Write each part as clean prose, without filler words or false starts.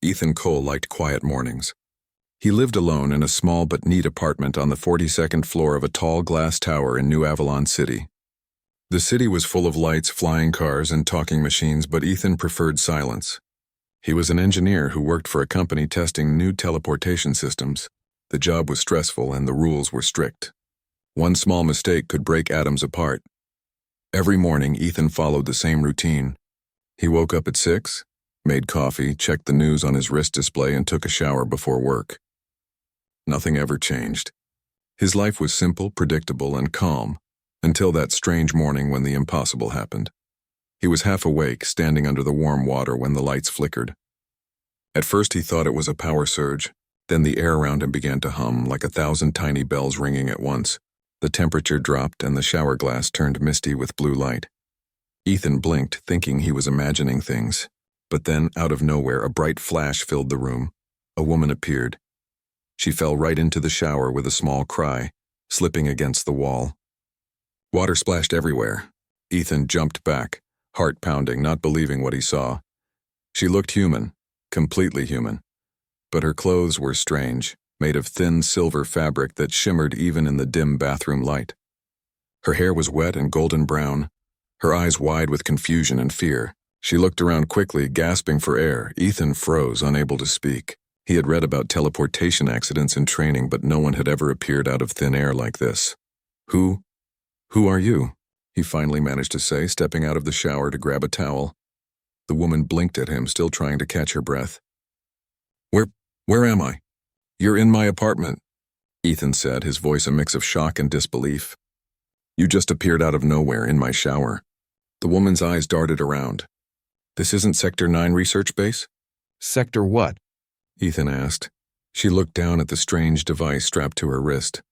Ethan Cole liked quiet mornings. He lived alone in a small but neat apartment on the 42nd floor of a tall glass tower in New Avalon City. The city was full of lights, flying cars, and talking machines, but Ethan preferred silence. He was an engineer who worked for a company testing new teleportation systems. The job was stressful and the rules were strict. One small mistake could break atoms apart. Every morning, Ethan followed the same routine. He woke up at 6, made coffee, checked the news on his wrist display, and took a shower before work. Nothing ever changed. His life was simple, predictable, and calm, until that strange morning when the impossible happened. He was half awake, standing under the warm water when the lights flickered. At first he thought it was a power surge, then the air around him began to hum like 1,000 tiny bells ringing at once. The temperature dropped and the shower glass turned misty with blue light. Ethan blinked, thinking he was imagining things, but then, out of nowhere, a bright flash filled the room. A woman appeared. She fell right into the shower with a small cry, slipping against the wall. Water splashed everywhere. Ethan jumped back, heart pounding, not believing what he saw. She looked human, completely human, but her clothes were strange, made of thin silver fabric that shimmered even in the dim bathroom light. Her hair was wet and golden brown, her eyes wide with confusion and fear. She looked around quickly, gasping for air. Ethan froze, unable to speak. He had read about teleportation accidents in training, but no one had ever appeared out of thin air like this. Who are you?" he finally managed to say, stepping out of the shower to grab a towel. The woman blinked at him, still trying to catch her breath. Where am I?" "You're in my apartment," Ethan said, his voice a mix of shock and disbelief. "You just appeared out of nowhere in my shower." The woman's eyes darted around. "This isn't Sector 9 research base?" "Sector what?" Ethan asked. She looked down at the strange device strapped to her wrist.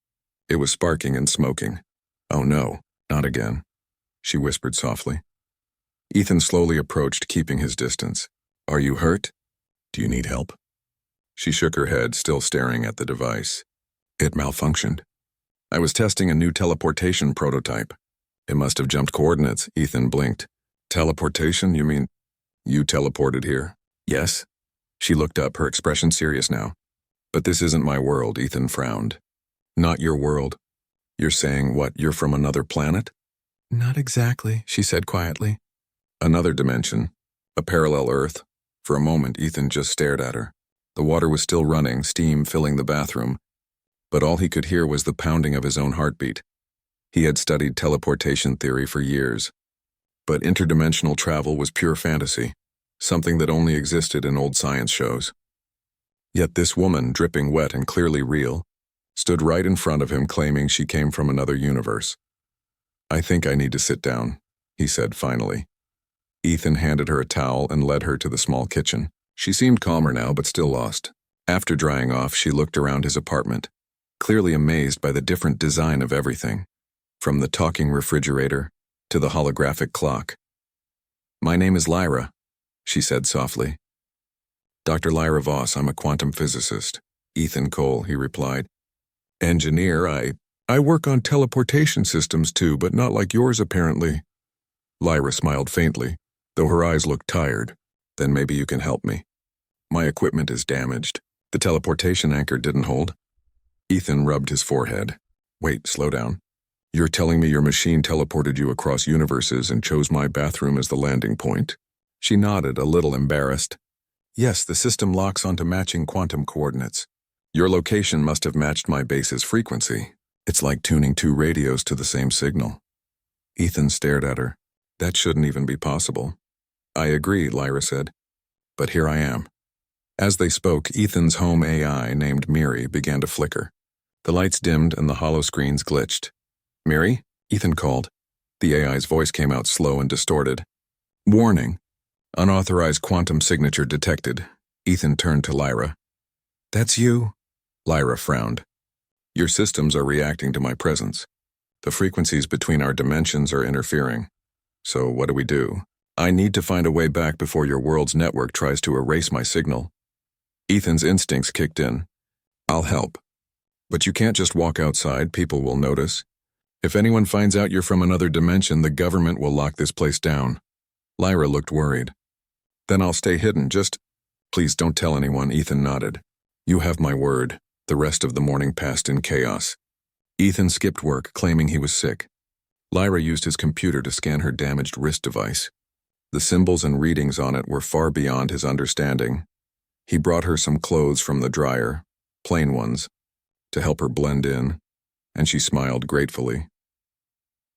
It was sparking and smoking. "Oh no, not again," she whispered softly. Ethan slowly approached, keeping his distance. "Are you hurt? Do you need help?" She shook her head, still staring at the device. "It malfunctioned. I was testing a new teleportation prototype. It must have jumped coordinates." Ethan blinked. "Teleportation? You mean you teleported here?" "Yes." She looked up, her expression serious now. "But this isn't my world," Ethan frowned. "Not your world? You're saying, what, you're from another planet?" "Not exactly," she said quietly. "Another dimension? A parallel Earth?" For a moment, Ethan just stared at her. The water was still running, steam filling the bathroom, but all he could hear was the pounding of his own heartbeat. He had studied teleportation theory for years, but interdimensional travel was pure fantasy, something that only existed in old science shows. Yet this woman, dripping wet and clearly real, stood right in front of him, claiming she came from another universe. "I think I need to sit down," he said finally. Ethan handed her a towel and led her to the small kitchen. She seemed calmer now, but still lost. After drying off, she looked around his apartment, clearly amazed by the different design of everything, from the talking refrigerator to the holographic clock. "My name is Lyra," she said softly. "Dr. Lyra Voss, I'm a quantum physicist." "Ethan Cole," he replied. "Engineer, I work on teleportation systems too, but not like yours apparently." Lyra smiled faintly, though her eyes looked tired. "Then maybe you can help me. My equipment is damaged. The teleportation anchor didn't hold." Ethan rubbed his forehead. "Wait, slow down. You're telling me your machine teleported you across universes and chose my bathroom as the landing point?" She nodded, a little embarrassed. "Yes, the system locks onto matching quantum coordinates. Your location must have matched my base's frequency. It's like tuning two radios to the same signal." Ethan stared at her. "That shouldn't even be possible." "I agree," Lyra said. "But here I am." As they spoke, Ethan's home AI, named Miri, began to flicker. The lights dimmed and the hollow screens glitched. "Miri?" Ethan called. The AI's voice came out slow and distorted. "Warning. Unauthorized quantum signature detected." Ethan turned to Lyra. "That's you?" Lyra frowned. "Your systems are reacting to my presence. The frequencies between our dimensions are interfering. So what do we do? I need to find a way back before your world's network tries to erase my signal." Ethan's instincts kicked in. "I'll help. But you can't just walk outside, people will notice. If anyone finds out you're from another dimension, the government will lock this place down." Lyra looked worried. "Then I'll stay hidden, just..." Please don't tell anyone, Ethan nodded. You have my word. The rest of the morning passed in chaos. Ethan skipped work, claiming he was sick. Lyra used his computer to scan her damaged wrist device. The symbols and readings on it were far beyond his understanding. He brought her some clothes from the dryer, plain ones, to help her blend in, and she smiled gratefully.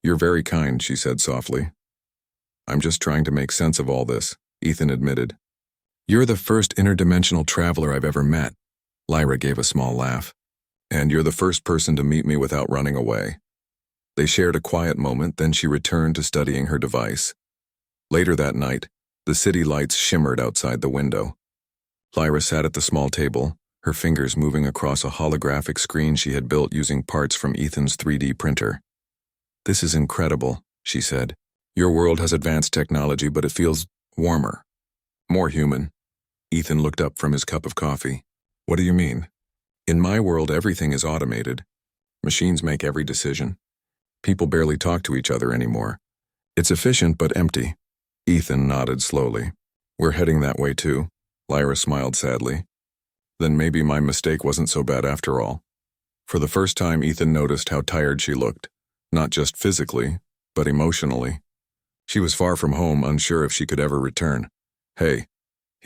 You're very kind, she said softly. I'm just trying to make sense of all this, Ethan admitted. You're the first interdimensional traveler I've ever met. Lyra gave a small laugh. And you're the first person to meet me without running away. They shared a quiet moment, then she returned to studying her device. Later that night, the city lights shimmered outside the window. Lyra sat at the small table, her fingers moving across a holographic screen she had built using parts from Ethan's 3D printer. This is incredible, she said. Your world has advanced technology, but it feels warmer. More human. Ethan looked up from his cup of coffee. What do you mean? In my world, everything is automated. Machines make every decision. People barely talk to each other anymore. It's efficient but empty. Ethan nodded slowly. We're heading that way too. Lyra smiled sadly. Then maybe my mistake wasn't so bad after all. For the first time, Ethan noticed how tired she looked. Not just physically, but emotionally. She was far from home, unsure if she could ever return. Hey,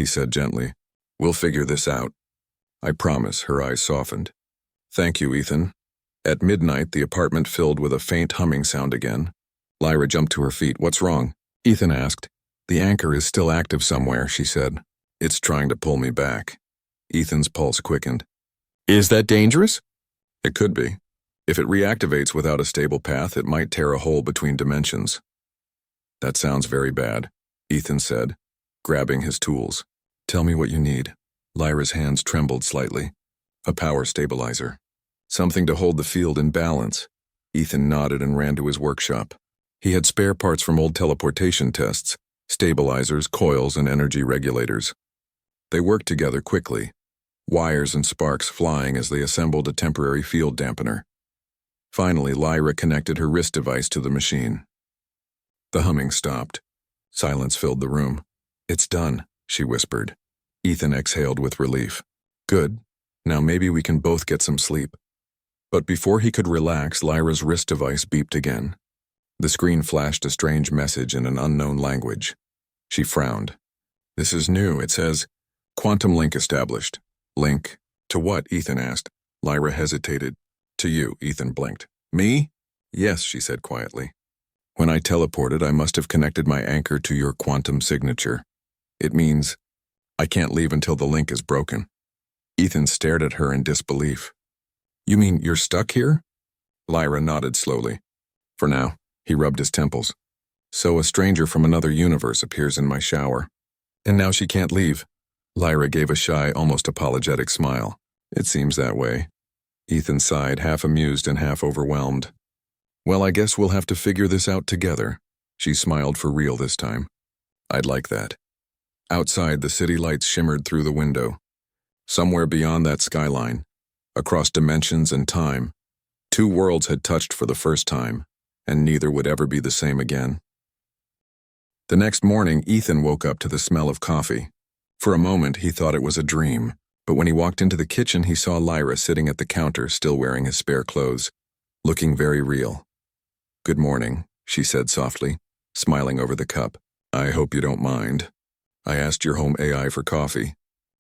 he said gently. We'll figure this out. I promise, her eyes softened. Thank you, Ethan. At midnight, the apartment filled with a faint humming sound again. Lyra jumped to her feet. What's wrong? Ethan asked. The anchor is still active somewhere, she said. It's trying to pull me back. Ethan's pulse quickened. Is that dangerous? It could be. If it reactivates without a stable path, it might tear a hole between dimensions. That sounds very bad, Ethan said, grabbing his tools. Tell me what you need. Lyra's hands trembled slightly. A power stabilizer. Something to hold the field in balance. Ethan nodded and ran to his workshop. He had spare parts from old teleportation tests, stabilizers, coils, and energy regulators. They worked together quickly, wires and sparks flying as they assembled a temporary field dampener. Finally, Lyra connected her wrist device to the machine. The humming stopped. Silence filled the room. It's done, she whispered. Ethan exhaled with relief. Good. Now maybe we can both get some sleep. But before he could relax, Lyra's wrist device beeped again. The screen flashed a strange message in an unknown language. She frowned. This is new. It says, Quantum link established. Link? To what? Ethan asked. Lyra hesitated. To you, Ethan blinked. Me? Yes, she said quietly. When I teleported, I must have connected my anchor to your quantum signature. It means I can't leave until the link is broken. Ethan stared at her in disbelief. You mean you're stuck here? Lyra nodded slowly. For now, he rubbed his temples. So a stranger from another universe appears in my shower. And now she can't leave. Lyra gave a shy, almost apologetic smile. It seems that way. Ethan sighed, half amused and half overwhelmed. Well, I guess we'll have to figure this out together. She smiled for real this time. I'd like that. Outside, the city lights shimmered through the window. Somewhere beyond that skyline, across dimensions and time, two worlds had touched for the first time, and neither would ever be the same again. The next morning, Ethan woke up to the smell of coffee. For a moment, he thought it was a dream, but when he walked into the kitchen, he saw Lyra sitting at the counter, still wearing his spare clothes, looking very real. Good morning, she said softly, smiling over the cup. I hope you don't mind. I asked your home AI for coffee.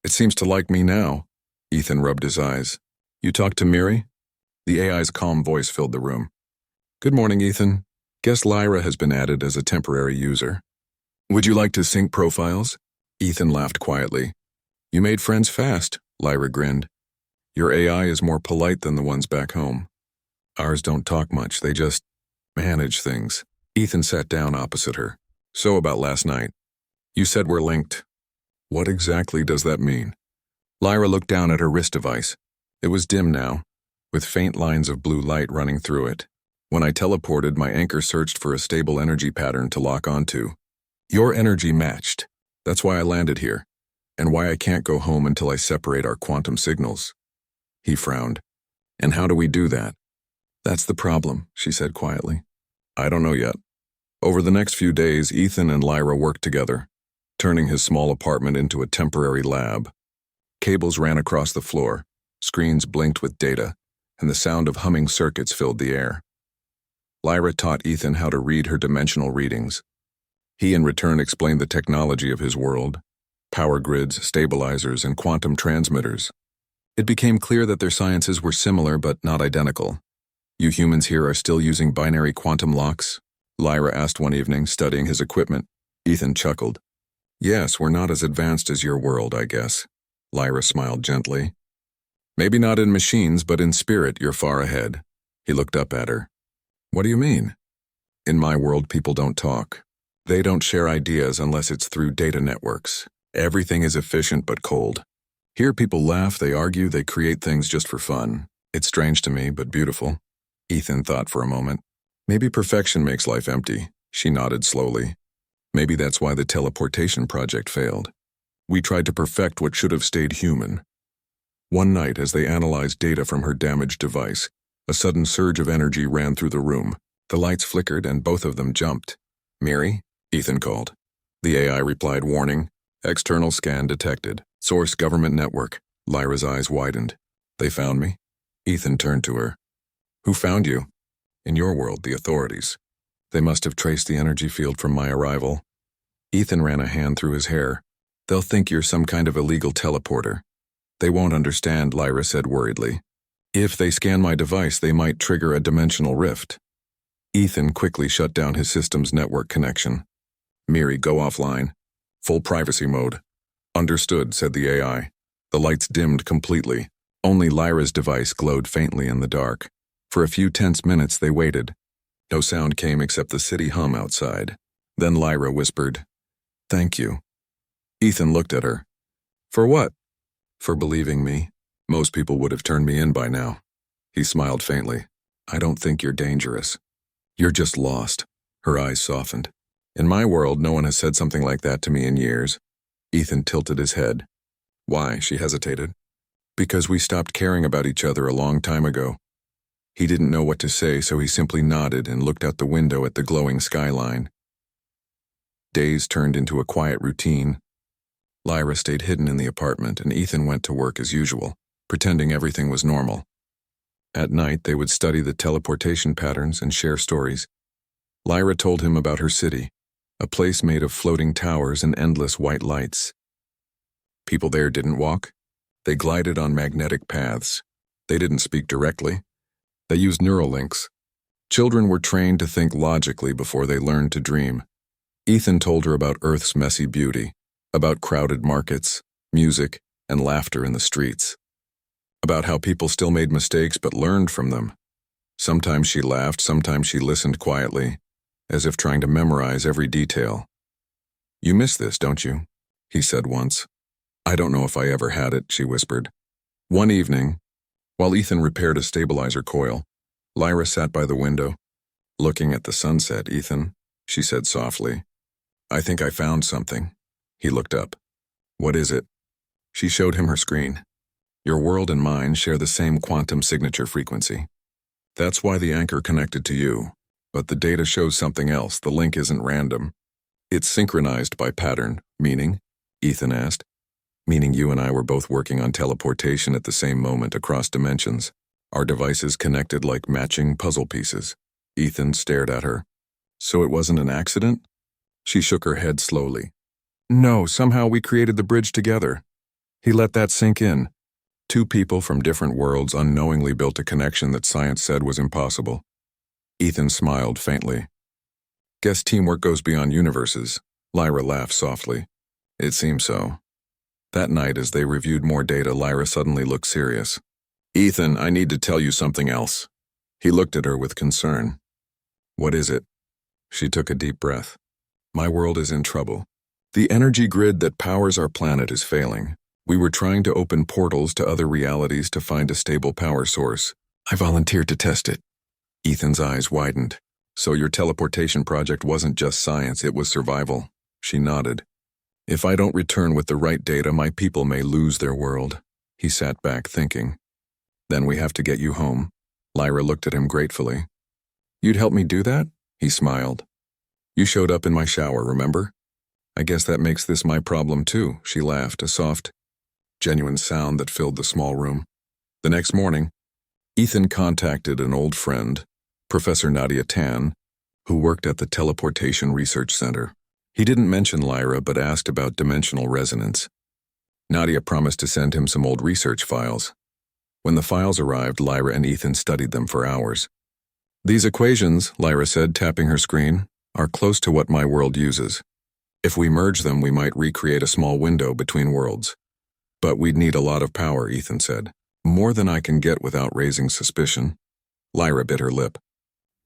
It seems to like me now. Ethan rubbed his eyes. You talked to Miri? The AI's calm voice filled the room. Good morning, Ethan. Guess Lyra has been added as a temporary user. Would you like to sync profiles? Ethan laughed quietly. You made friends fast, Lyra grinned. Your AI is more polite than the ones back home. Ours don't talk much, they just manage things. Ethan sat down opposite her. So about last night. You said we're linked. What exactly does that mean? Lyra looked down at her wrist device. It was dim now, with faint lines of blue light running through it. When I teleported, my anchor searched for a stable energy pattern to lock onto. Your energy matched. That's why I landed here, and why I can't go home until I separate our quantum signals. He frowned. And how do we do that? That's the problem, she said quietly. I don't know yet. Over the next few days, Ethan and Lyra worked together. turning his small apartment into a temporary lab. Cables ran across the floor, screens blinked with data, and the sound of humming circuits filled the air. Lyra taught Ethan how to read her dimensional readings. He in return explained the technology of his world: power grids, stabilizers, and quantum transmitters. It became clear that their sciences were similar but not identical. "You humans here are still using binary quantum locks?" Lyra asked one evening, studying his equipment. Ethan chuckled. "Yes, we're not as advanced as your world, I guess." Lyra smiled gently. "Maybe not in machines, but in spirit you're far ahead." He looked up at her. "What do you mean?" "In my world, people don't talk. They don't share ideas unless it's through data networks. Everything is efficient but cold. Here people laugh, they argue, they create things just for fun. It's strange to me, but beautiful." Ethan thought for a moment. "Maybe perfection makes life empty." She nodded slowly. "Maybe that's why the teleportation project failed. We tried to perfect what should have stayed human." One night, as they analyzed data from her damaged device, a sudden surge of energy ran through the room. The lights flickered and both of them jumped. "Mary?" Ethan called. The AI replied, warning, "External scan detected. Source government network." Lyra's eyes widened. "They found me?" Ethan turned to her. "Who found you?" "In your world, the authorities. They must have traced the energy field from my arrival." Ethan ran a hand through his hair. "They'll think you're some kind of illegal teleporter." "They won't understand," Lyra said worriedly. "If they scan my device, they might trigger a dimensional rift." Ethan quickly shut down his system's network connection. "Miri, go offline. Full privacy mode." "Understood," said the AI. The lights dimmed completely. Only Lyra's device glowed faintly in the dark. For a few tense minutes they waited. No sound came except the city hum outside. Then Lyra whispered, "Thank you." Ethan looked at her. "For what?" "For believing me. Most people would have turned me in by now." He smiled faintly. "I don't think you're dangerous. You're just lost." Her eyes softened. "In my world, no one has said something like that to me in years." Ethan tilted his head. "Why?" She hesitated. "Because we stopped caring about each other a long time ago." He didn't know what to say, so he simply nodded and looked out the window at the glowing skyline. Days turned into a quiet routine. Lyra stayed hidden in the apartment, and Ethan went to work as usual, pretending everything was normal. At night, they would study the teleportation patterns and share stories. Lyra told him about her city, a place made of floating towers and endless white lights. People there didn't walk. They glided on magnetic paths. They didn't speak directly. They used neural links. Children were trained to think logically before they learned to dream. Ethan told her about Earth's messy beauty, about crowded markets, music, and laughter in the streets. About how people still made mistakes but learned from them. Sometimes she laughed, sometimes she listened quietly, as if trying to memorize every detail. "You miss this, don't you?" he said once. "I don't know if I ever had it," she whispered. One evening, while Ethan repaired a stabilizer coil, Lyra sat by the window. "Looking at the sunset, Ethan," she said softly. "I think I found something." He looked up. "What is it?" She showed him her screen. "Your world and mine share the same quantum signature frequency. That's why the anchor connected to you. But the data shows something else. The link isn't random. It's synchronized by pattern." "Meaning?" Ethan asked. "Meaning you and I were both working on teleportation at the same moment across dimensions. Our devices connected like matching puzzle pieces." Ethan stared at her. "So it wasn't an accident?" She shook her head slowly. "No, somehow we created the bridge together." He let that sink in. Two people from different worlds unknowingly built a connection that science said was impossible. Ethan smiled faintly. "Guess teamwork goes beyond universes." Lyra laughed softly. "It seems so." That night, as they reviewed more data, Lyra suddenly looked serious. "Ethan, I need to tell you something else." He looked at her with concern. "What is it?" She took a deep breath. "My world is in trouble. The energy grid that powers our planet is failing. We were trying to open portals to other realities to find a stable power source. I volunteered to test it." Ethan's eyes widened. "So your teleportation project wasn't just science, it was survival." She nodded. "If I don't return with the right data, my people may lose their world." He sat back thinking. "Then we have to get you home." Lyra looked at him gratefully. "You'd help me do that?" He smiled. "You showed up in my shower, remember?" I guess that makes this my problem too, she laughed, a soft, genuine sound that filled the small room. The next morning, Ethan contacted an old friend, Professor Nadia Tan, who worked at the Teleportation Research Center. He didn't mention Lyra but asked about dimensional resonance. Nadia promised to send him some old research files. When the files arrived, Lyra and Ethan studied them for hours. These equations, Lyra said, tapping her screen, are close to what my world uses. If we merge them, we might recreate a small window between worlds. But we'd need a lot of power, Ethan said. More than I can get without raising suspicion. Lyra bit her lip.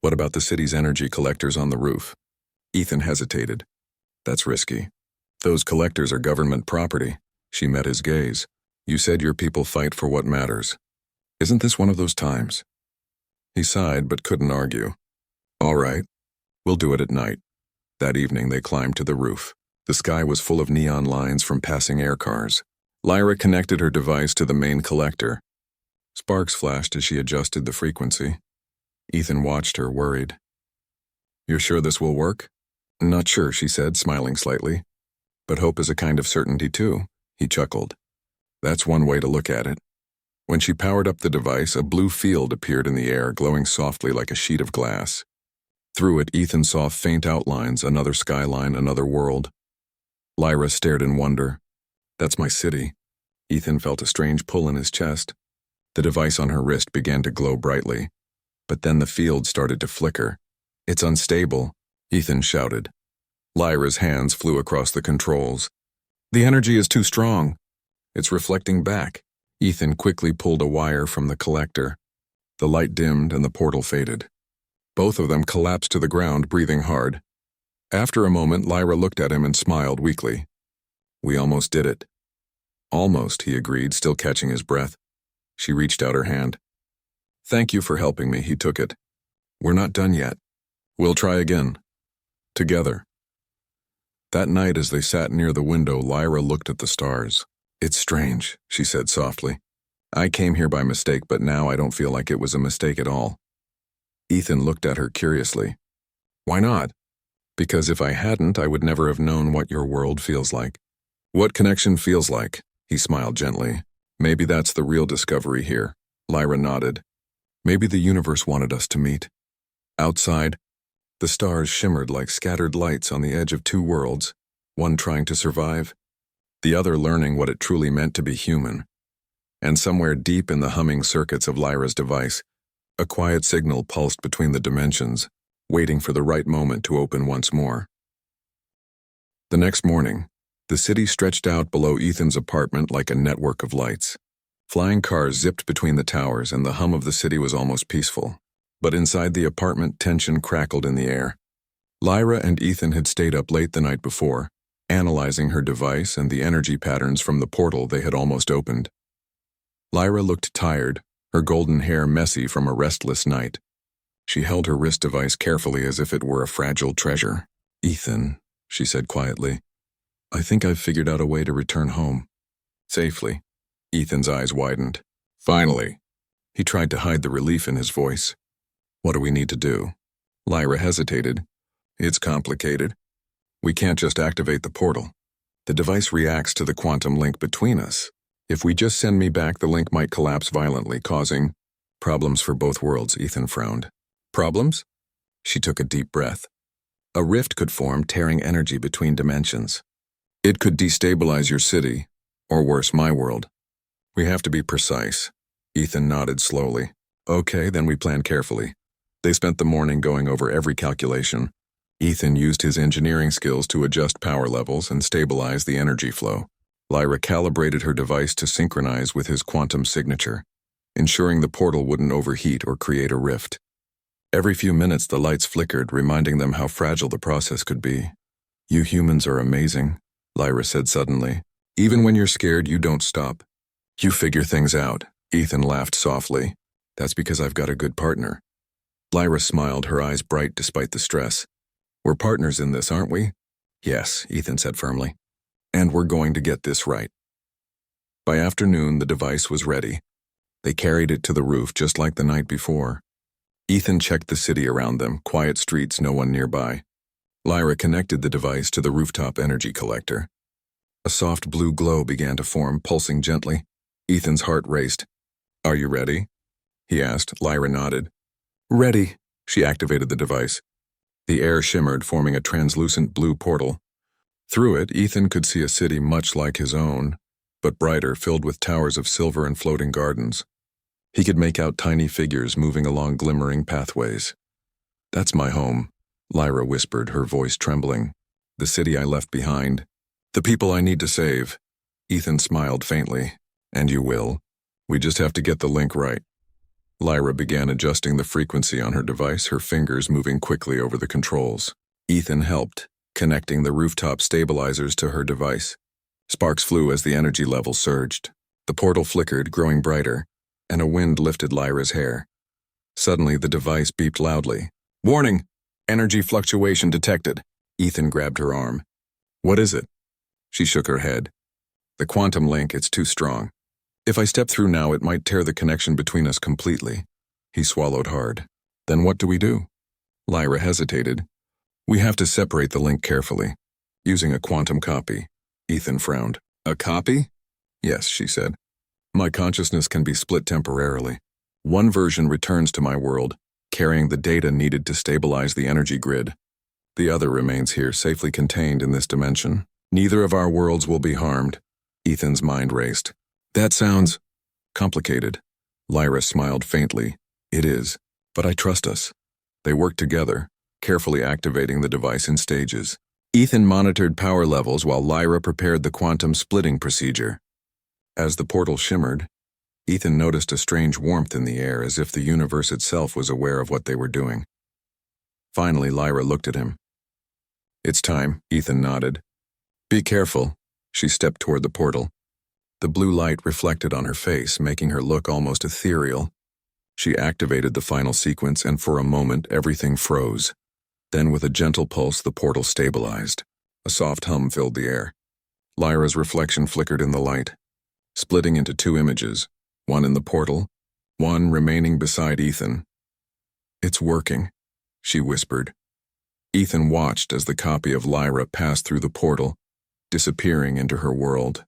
What about the city's energy collectors on the roof? Ethan hesitated. That's risky. Those collectors are government property. She met his gaze. You said your people fight for what matters. Isn't this one of those times? He sighed but couldn't argue. All right, we'll do it at night. That evening they climbed to the roof. The sky was full of neon lines from passing air cars. Lyra connected her device to the main collector. Sparks flashed as she adjusted the frequency. Ethan watched her, worried. You're sure this will work? Not sure, she said, smiling slightly. But hope is a kind of certainty too, he chuckled. That's one way to look at it. When she powered up the device, a blue field appeared in the air, glowing softly like a sheet of glass. Through it, Ethan saw faint outlines, another skyline, another world. Lyra stared in wonder. That's my city. Ethan felt a strange pull in his chest. The device on her wrist began to glow brightly. But then the field started to flicker. It's unstable, Ethan shouted. Lyra's hands flew across the controls. The energy is too strong. It's reflecting back. Ethan quickly pulled a wire from the collector. The light dimmed and the portal faded. Both of them collapsed to the ground, breathing hard. After a moment, Lyra looked at him and smiled weakly. We almost did it. Almost, he agreed, still catching his breath. She reached out her hand. Thank you for helping me, he took it. We're not done yet. We'll try again. Together. That night, as they sat near the window, Lyra looked at the stars. It's strange, she said softly. I came here by mistake, but now I don't feel like it was a mistake at all. Ethan looked at her curiously. Why not? Because if I hadn't, I would never have known what your world feels like. What connection feels like, he smiled gently. Maybe that's the real discovery here. Lyra nodded. Maybe the universe wanted us to meet. Outside, the stars shimmered like scattered lights on the edge of two worlds, one trying to survive, the other learning what it truly meant to be human. And somewhere deep in the humming circuits of Lyra's device, a quiet signal pulsed between the dimensions, waiting for the right moment to open once more. The next morning, the city stretched out below Ethan's apartment like a network of lights. Flying cars zipped between the towers, and the hum of the city was almost peaceful. But inside the apartment, tension crackled in the air. Lyra and Ethan had stayed up late the night before, analyzing her device and the energy patterns from the portal they had almost opened. Lyra looked tired, her golden hair messy from a restless night. She held her wrist device carefully as if it were a fragile treasure. Ethan, she said quietly, I think I've figured out a way to return home. Safely. Ethan's eyes widened. Finally. He tried to hide the relief in his voice. What do we need to do? Lyra hesitated. It's complicated. We can't just activate the portal. The device reacts to the quantum link between us. If we just send me back, the link might collapse violently, causing problems for both worlds, Ethan frowned. Problems? She took a deep breath. A rift could form, tearing energy between dimensions. It could destabilize your city, or worse, my world. We have to be precise. Ethan nodded slowly. Okay, then we plan carefully. They spent the morning going over every calculation. Ethan used his engineering skills to adjust power levels and stabilize the energy flow. Lyra calibrated her device to synchronize with his quantum signature, ensuring the portal wouldn't overheat or create a rift. Every few minutes the lights flickered, reminding them how fragile the process could be. You humans are amazing, Lyra said suddenly. Even when you're scared, you don't stop. You figure things out. Ethan laughed softly. That's because I've got a good partner. Lyra smiled, her eyes bright despite the stress. We're partners in this, aren't we? Yes, Ethan said firmly. And we're going to get this right. By afternoon, the device was ready. They carried it to the roof just like the night before. Ethan checked the city around them, quiet streets, no one nearby. Lyra connected the device to the rooftop energy collector. A soft blue glow began to form, pulsing gently. Ethan's heart raced. "Are you ready?" he asked. Lyra nodded. "Ready." She activated the device. The air shimmered, forming a translucent blue portal. Through it, Ethan could see a city much like his own, but brighter, filled with towers of silver and floating gardens. He could make out tiny figures moving along glimmering pathways. "That's my home," Lyra whispered, her voice trembling. "The city I left behind. The people I need to save." Ethan smiled faintly. "And you will. We just have to get the link right." Lyra began adjusting the frequency on her device, her fingers moving quickly over the controls. Ethan helped, connecting the rooftop stabilizers to her device. Sparks flew as the energy level surged. The portal flickered, growing brighter, and a wind lifted Lyra's hair. Suddenly, the device beeped loudly. "Warning! Energy fluctuation detected." Ethan grabbed her arm. "What is it?" She shook her head. "The quantum link, it's too strong. If I step through now, it might tear the connection between us completely." He swallowed hard. "Then what do we do?" Lyra hesitated. "We have to separate the link carefully, using a quantum copy." Ethan frowned. "A copy?" "Yes," she said. "My consciousness can be split temporarily. One version returns to my world, carrying the data needed to stabilize the energy grid. The other remains here, safely contained in this dimension. Neither of our worlds will be harmed." Ethan's mind raced. "That sounds complicated." Lyra smiled faintly. "It is, but I trust us." They worked together, carefully activating the device in stages. Ethan monitored power levels while Lyra prepared the quantum splitting procedure. As the portal shimmered, Ethan noticed a strange warmth in the air, as if the universe itself was aware of what they were doing. Finally, Lyra looked at him. "It's time," Ethan nodded. "Be careful." She stepped toward the portal. The blue light reflected on her face, making her look almost ethereal. She activated the final sequence, and for a moment, everything froze. Then, with a gentle pulse, the portal stabilized. A soft hum filled the air. Lyra's reflection flickered in the light, splitting into two images, one in the portal, one remaining beside Ethan. "It's working," she whispered. Ethan watched as the copy of Lyra passed through the portal, disappearing into her world.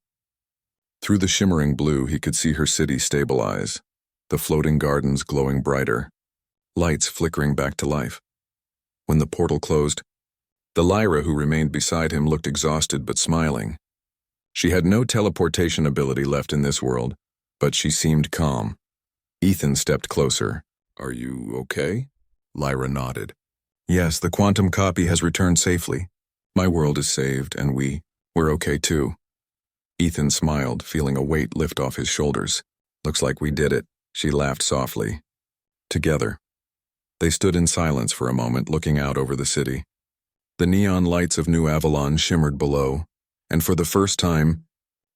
Through the shimmering blue, he could see her city stabilize, the floating gardens glowing brighter, lights flickering back to life. When the portal closed, the Lyra who remained beside him looked exhausted but smiling. She had no teleportation ability left in this world, but she seemed calm. Ethan stepped closer. "Are you okay?" Lyra nodded. "Yes, the quantum copy has returned safely. My world is saved, and we're okay too." Ethan smiled, feeling a weight lift off his shoulders. "Looks like we did it," she laughed softly. Together. They stood in silence for a moment, looking out over the city. The neon lights of New Avalon shimmered below, and for the first time,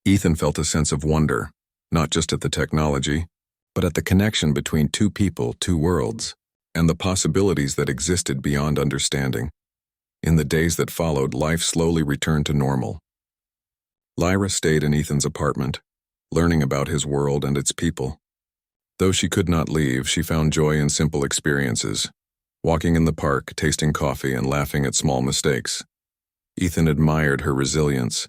Ethan felt a sense of wonder, not just at the technology, but at the connection between two people, two worlds, and the possibilities that existed beyond understanding. In the days that followed, life slowly returned to normal. Lyra stayed in Ethan's apartment, learning about his world and its people. Though she could not leave, she found joy in simple experiences, walking in the park, tasting coffee, and laughing at small mistakes. Ethan admired her resilience.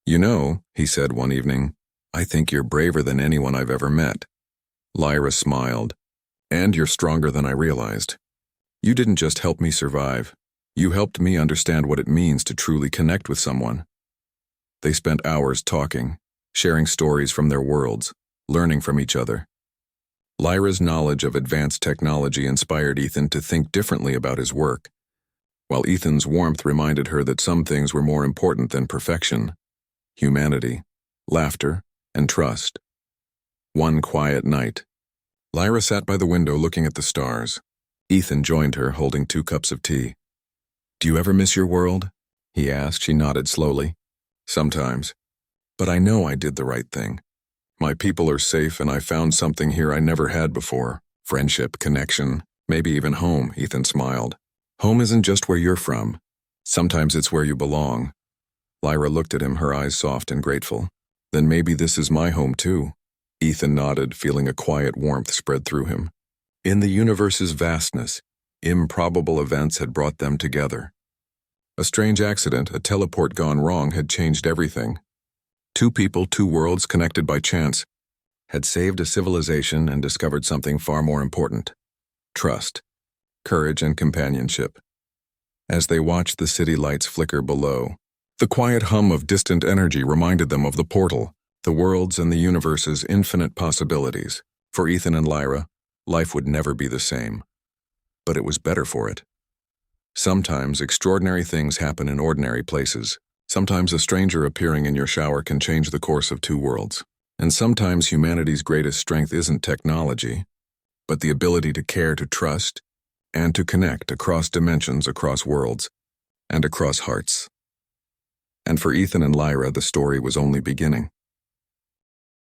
"You know," he said one evening, "I think you're braver than anyone I've ever met." Lyra smiled. "And you're stronger than I realized. You didn't just help me survive. You helped me understand what it means to truly connect with someone." They spent hours talking, sharing stories from their worlds, learning from each other. Lyra's knowledge of advanced technology inspired Ethan to think differently about his work, while Ethan's warmth reminded her that some things were more important than perfection: humanity, laughter, and trust. One quiet night, Lyra sat by the window looking at the stars. Ethan joined her, holding 2 cups of tea. "Do you ever miss your world?" he asked. She nodded slowly. "Sometimes. But I know I did the right thing. My people are safe, and I found something here I never had before. Friendship, connection, maybe even home," Ethan smiled. "Home isn't just where you're from. Sometimes it's where you belong." Lyra looked at him, her eyes soft and grateful. "Then maybe this is my home too." Ethan nodded, feeling a quiet warmth spread through him. In the universe's vastness, improbable events had brought them together. A strange accident, a teleport gone wrong, had changed everything. Two people, two worlds connected by chance, had saved a civilization and discovered something far more important: trust, courage, and companionship. As they watched the city lights flicker below, the quiet hum of distant energy reminded them of the portal, the world's and the universe's infinite possibilities. For Ethan and Lyra, life would never be the same. But it was better for it. Sometimes extraordinary things happen in ordinary places. Sometimes a stranger appearing in your shower can change the course of two worlds. And sometimes humanity's greatest strength isn't technology, but the ability to care, to trust, and to connect across dimensions, across worlds, and across hearts. And for Ethan and Lyra, the story was only beginning.